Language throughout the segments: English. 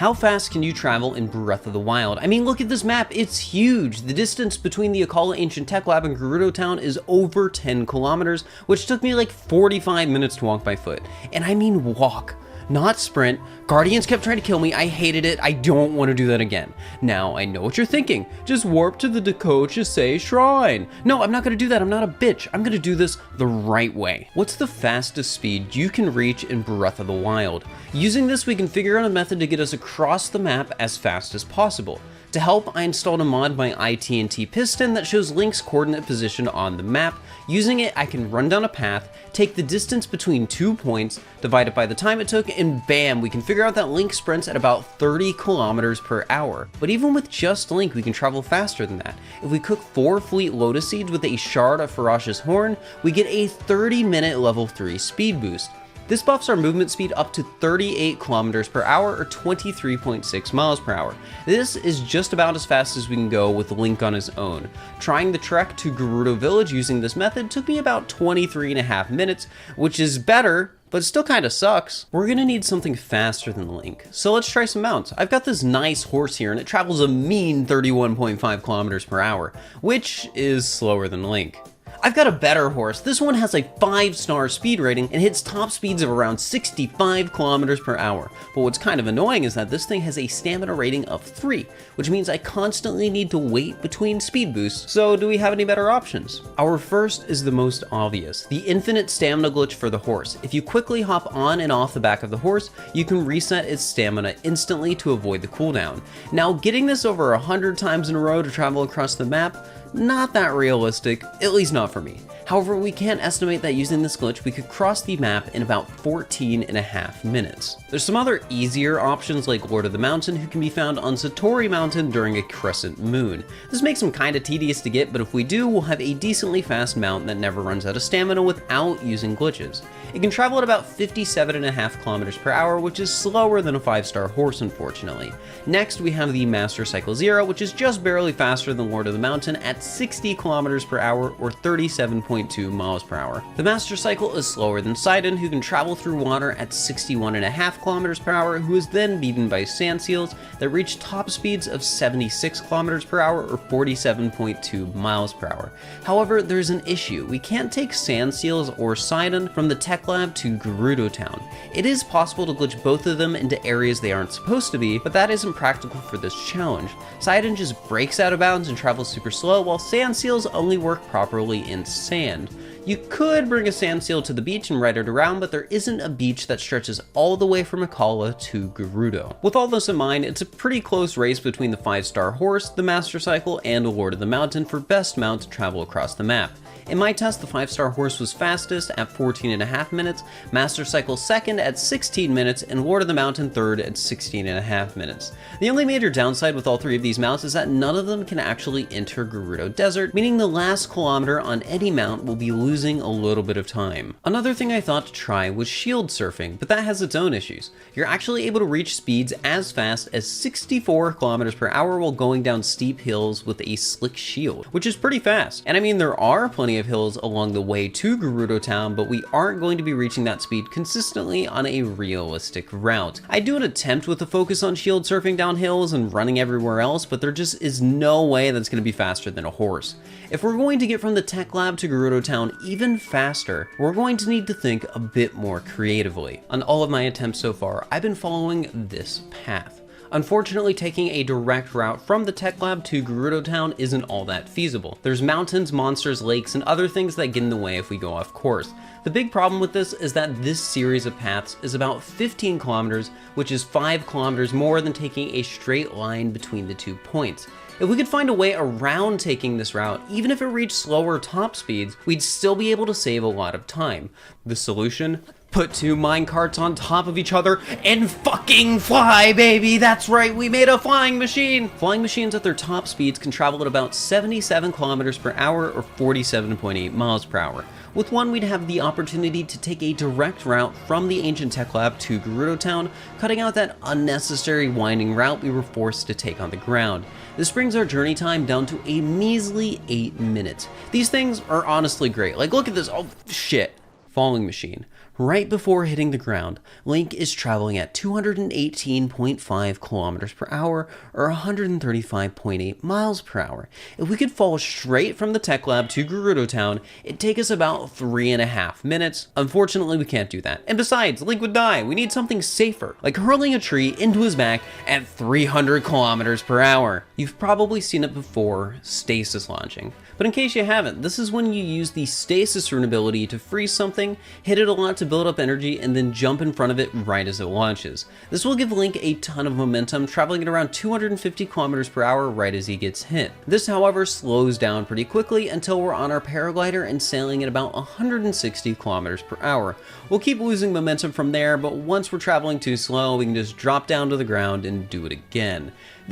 How fast can you travel in Breath of the Wild? I mean, look at this map, it's huge. The distance between the Akkala Ancient Tech Lab and Gerudo Town is over 10 kilometers, which took me like 45 minutes to walk by foot. And I mean walk, not sprint. Guardians kept trying to kill me, I hated it, I don't want to do that again. Now, I know what you're thinking, just warp to the Dakocha Say Shrine. No, I'm not gonna do that, I'm not a bitch. I'm gonna do this the right way. What's the fastest speed you can reach in Breath of the Wild? Using this, we can figure out a method to get us across the map as fast as possible. To help, I installed a mod by IT&T Piston that shows Link's coordinate position on the map. Using it, I can run down a path, take the distance between 2 points, divide it by the time it took, and bam, we can figure out that Link sprints at about 30 kilometers per hour. But even with just Link, we can travel faster than that. If we cook 4 Fleet Lotus Seeds with a shard of Ferocious Horn, we get a 30-minute level 3 speed boost. This buffs our movement speed up to 38 kilometers per hour or 23.6 miles per hour. This is just about as fast as we can go with Link on his own. Trying the trek to Gerudo Village using this method took me about 23.5 minutes, which is better, but it still kinda sucks. We're gonna need something faster than Link, so let's try some mounts. I've got this nice horse here and it travels a mean 31.5 kilometers per hour, which is slower than Link. I've got a better horse. This one has a 5-star speed rating and hits top speeds of around 65 kilometers per hour. But what's kind of annoying is that this thing has a stamina rating of 3, which means I constantly need to wait between speed boosts. So do we have any better options? Our first is the most obvious, the infinite stamina glitch for the horse. If you quickly hop on and off the back of the horse, you can reset its stamina instantly to avoid the cooldown. Now, getting this over 100 times in a row to travel across the map, not that realistic, at least not for me. However, we can estimate that using this glitch, we could cross the map in about 14.5 minutes. There's some other easier options like Lord of the Mountain, who can be found on Satori Mountain during a crescent moon. This makes them kinda tedious to get, but if we do, we'll have a decently fast mount that never runs out of stamina without using glitches. It can travel at about 57.5 kilometers per hour, which is slower than a 5-star horse, unfortunately. Next, we have the Master Cycle Zero, which is just barely faster than Lord of the Mountain at 60 kilometers per hour or 37.2 miles per hour. The Master Cycle is slower than Sidon, who can travel through water at 61.5 kilometers per hour, who is then beaten by Sand Seals that reach top speeds of 76 kilometers per hour or 47.2 miles per hour. However, there's an issue. We can't take Sand Seals or Sidon from the Tech Lab to Gerudo Town. It is possible to glitch both of them into areas they aren't supposed to be, but that isn't practical for this challenge. Sidon just breaks out of bounds and travels super slow, while Sand Seals only work properly in sand. You could bring a Sand Seal to the beach and ride it around, but there isn't a beach that stretches all the way from Akkala to Gerudo. With all this in mind, it's a pretty close race between the 5-star horse, the Master Cycle, and the Lord of the Mountain for best mount to travel across the map. In my test, the 5-star horse was fastest at 14.5 minutes, Master Cycle second at 16 minutes, and Lord of the Mountain third at 16.5 minutes. The only major downside with all 3 of these mounts is that none of them can actually enter Gerudo Desert, meaning the last kilometer on any mount will be losing a little bit of time. Another thing I thought to try was shield surfing, but that has its own issues. You're actually able to reach speeds as fast as 64 kilometers per hour while going down steep hills with a slick shield, which is pretty fast. And I mean, there are plenty of hills along the way to Gerudo Town, but we aren't going to be reaching that speed consistently on a realistic route. I do an attempt with a focus on shield surfing down hills and running everywhere else, but there just is no way that's going to be faster than a horse. If we're going to get from the Tech Lab to Gerudo Town even faster, we're going to need to think a bit more creatively. On all of my attempts so far, I've been following this path. Unfortunately, taking a direct route from the Tech Lab to Gerudo Town isn't all that feasible. There's mountains, monsters, lakes, and other things that get in the way if we go off course. The big problem with this is that this series of paths is about 15 kilometers, which is 5 kilometers more than taking a straight line between the 2 points. If we could find a way around taking this route, even if it reached slower top speeds, we'd still be able to save a lot of time. The solution? Put 2 minecarts on top of each other and fucking fly, baby! That's right, we made a flying machine! Flying machines at their top speeds can travel at about 77 kilometers per hour or 47.8 miles per hour. With one, we'd have the opportunity to take a direct route from the Ancient Tech Lab to Gerudo Town, cutting out that unnecessary winding route we were forced to take on the ground. This brings our journey time down to a measly 8 minutes. These things are honestly great. Like, look at this. Oh, shit. Falling machine. Right before hitting the ground, Link is traveling at 218.5 kilometers per hour or 135.8 miles per hour. If we could fall straight from the tech lab to Gerudo Town, it'd take us about 3.5 minutes. Unfortunately, we can't do that. And besides, Link would die. We need something safer, like hurling a tree into his back at 300 kilometers per hour. You've probably seen it before, stasis launching. But in case you haven't, this is when you use the stasis rune ability to freeze something, hit it a lot to build up energy, and then jump in front of it right as it launches. This will give Link a ton of momentum, traveling at around 250 kilometers per hour right as he gets hit. This, however, slows down pretty quickly until we're on our paraglider and sailing at about 160 kilometers per hour. We'll keep losing momentum from there, but once we're traveling too slow, we can just drop down to the ground and do it again.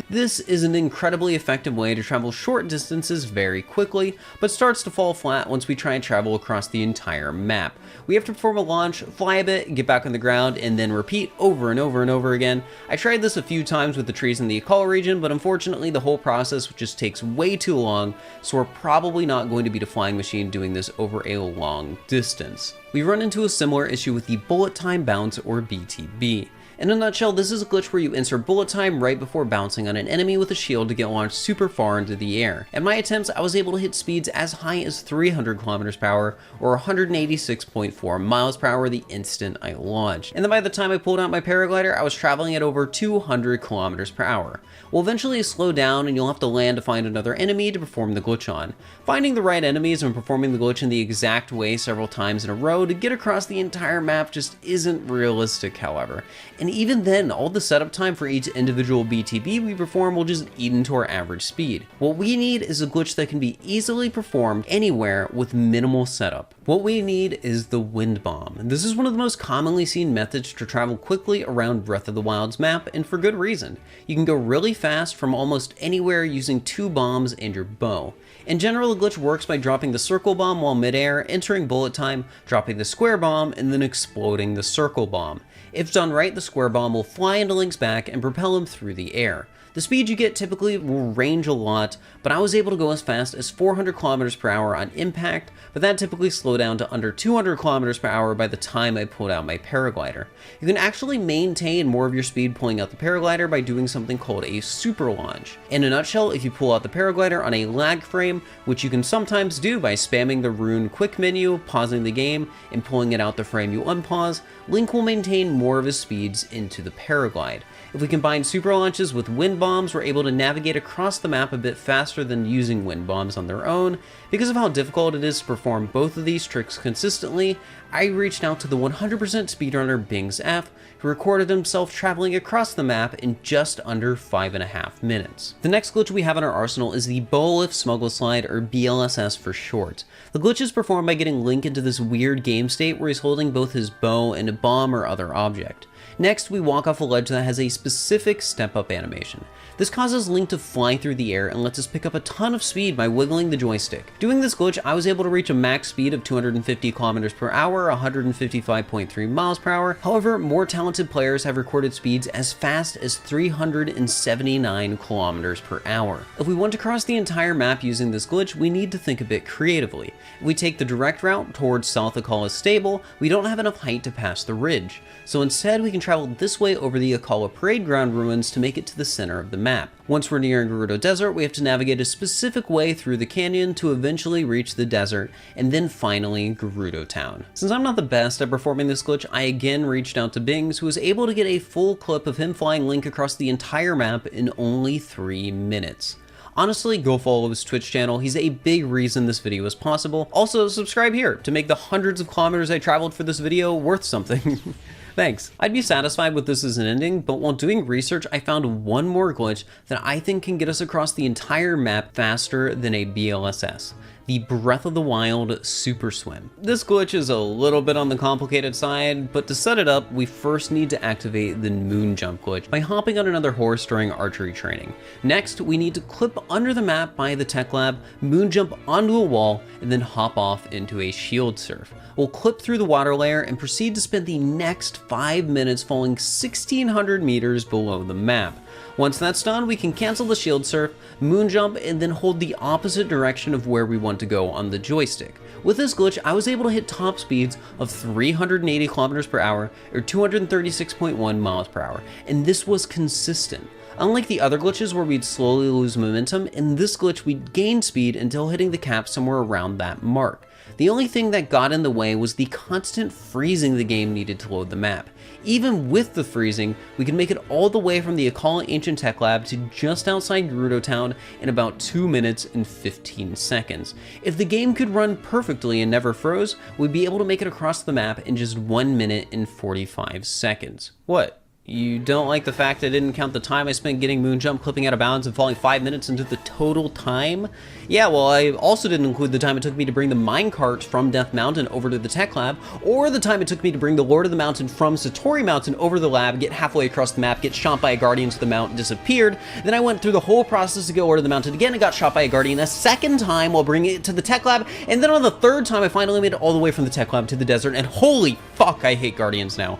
This is an incredibly effective way to travel short distances very quickly, but starts to fall flat once we try and travel across the entire map. We have to perform a launch, fly a bit, get back on the ground, and then repeat over and over and over again. I tried this a few times with the trees in the Akala region, but unfortunately the whole process just takes way too long, so we're probably not going to beat a flying machine doing this over a long distance. We run into a similar issue with the bullet time bounce, or BTB. In a nutshell, this is a glitch where you insert bullet time right before bouncing on an enemy with a shield to get launched super far into the air. In my attempts, I was able to hit speeds as high as 300 kilometers per hour or 186.4 miles per hour the instant I launched. And then by the time I pulled out my paraglider, I was traveling at over 200 kilometers per hour. We'll eventually slow down and you'll have to land to find another enemy to perform the glitch on. Finding the right enemies and performing the glitch in the exact way several times in a row to get across the entire map just isn't realistic, however. And even then, all the setup time for each individual BTB we perform will just eat into our average speed. What we need is a glitch that can be easily performed anywhere with minimal setup. What we need is the Wind Bomb. This is one of the most commonly seen methods to travel quickly around Breath of the Wild's map, and for good reason. You can go really fast from almost anywhere using 2 bombs and your bow. In general, the glitch works by dropping the circle bomb while midair, entering bullet time, dropping the square bomb, and then exploding the circle bomb. If done right, the square bomb will fly into Link's back and propel him through the air. The speed you get typically will range a lot, but I was able to go as fast as 400 kilometers per hour on impact, but that typically slowed down to under 200 kilometers per hour by the time I pulled out my paraglider. You can actually maintain more of your speed pulling out the paraglider by doing something called a super launch. In a nutshell, if you pull out the paraglider on a lag frame, which you can sometimes do by spamming the rune quick menu, pausing the game, and pulling it out the frame you unpause, Link will maintain more of his speeds into the paraglide. If we combine super launches with wind bombs, we're able to navigate across the map a bit faster than using wind bombs on their own. Because of how difficult it is to perform both of these tricks consistently, I reached out to the 100% speedrunner Bings F, who recorded himself traveling across the map in just under 5.5 minutes. The next glitch we have in our arsenal is the Bow Lift Smuggle Slide, or BLSS for short. The glitch is performed by getting Link into this weird game state where he's holding both his bow and a bomb or other object. Next, we walk off a ledge that has a specific step-up animation. This causes Link to fly through the air and lets us pick up a ton of speed by wiggling the joystick. Doing this glitch, I was able to reach a max speed of 250 kilometers per hour, 155.3 miles per hour. However, more talented players have recorded speeds as fast as 379 kilometers per hour. If we want to cross the entire map using this glitch, we need to think a bit creatively. If we take the direct route towards South Akala's stable, we don't have enough height to pass the ridge. So instead, we can travel this way over the Akala Parade Ground ruins to make it to the center of the map. Once we're near Gerudo Desert, we have to navigate a specific way through the canyon to eventually reach the desert, and then finally Gerudo Town. Since I'm not the best at performing this glitch, I again reached out to Bings, who was able to get a full clip of him flying Link across the entire map in only 3 minutes. Honestly, go follow his Twitch channel. He's a big reason this video is possible. Also, subscribe here to make the hundreds of kilometers I traveled for this video worth something. Thanks. I'd be satisfied with this as an ending, but while doing research, I found one more glitch that I think can get us across the entire map faster than a BLSS. The Breath of the Wild Super Swim. This glitch is a little bit on the complicated side, but to set it up, we first need to activate the Moon Jump glitch by hopping on another horse during archery training. Next, we need to clip under the map by the tech lab, moon jump onto a wall, and then hop off into a shield surf. We'll clip through the water layer and proceed to spend the next 5 minutes falling 1,600 meters below the map. Once that's done, we can cancel the shield surf, moon jump, and then hold the opposite direction of where we want to go on the joystick. With this glitch, I was able to hit top speeds of 380 kilometers per hour or 236.1 miles per hour, and this was consistent. Unlike the other glitches where we'd slowly lose momentum, in this glitch we'd gain speed until hitting the cap somewhere around that mark. The only thing that got in the way was the constant freezing the game needed to load the map. Even with the freezing, we could make it all the way from the Akala Ancient Tech Lab to just outside Gerudo Town in about 2 minutes and 15 seconds. If the game could run perfectly and never froze, we'd be able to make it across the map in just 1 minute and 45 seconds. What? You don't like the fact I didn't count the time I spent getting moon jump, clipping out of bounds, and falling 5 minutes into the total time? Yeah, well, I also didn't include the time it took me to bring the minecart from Death Mountain over to the Tech Lab, or the time it took me to bring the Lord of the Mountain from Satori Mountain over to the lab, get halfway across the map, get shot by a guardian to the mount, disappeared. Then I went through the whole process to go over to the mountain again and got shot by a guardian a second time while bringing it to the Tech Lab, and then on the third time I finally made it all the way from the Tech Lab to the desert, and holy fuck, I hate guardians now.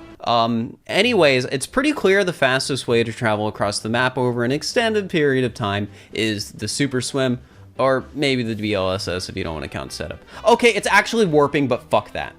Anyways, it's pretty clear the fastest way to travel across the map over an extended period of time is the super swim, or maybe the VLSS if you don't want to count setup. Okay, it's actually warping, but fuck that.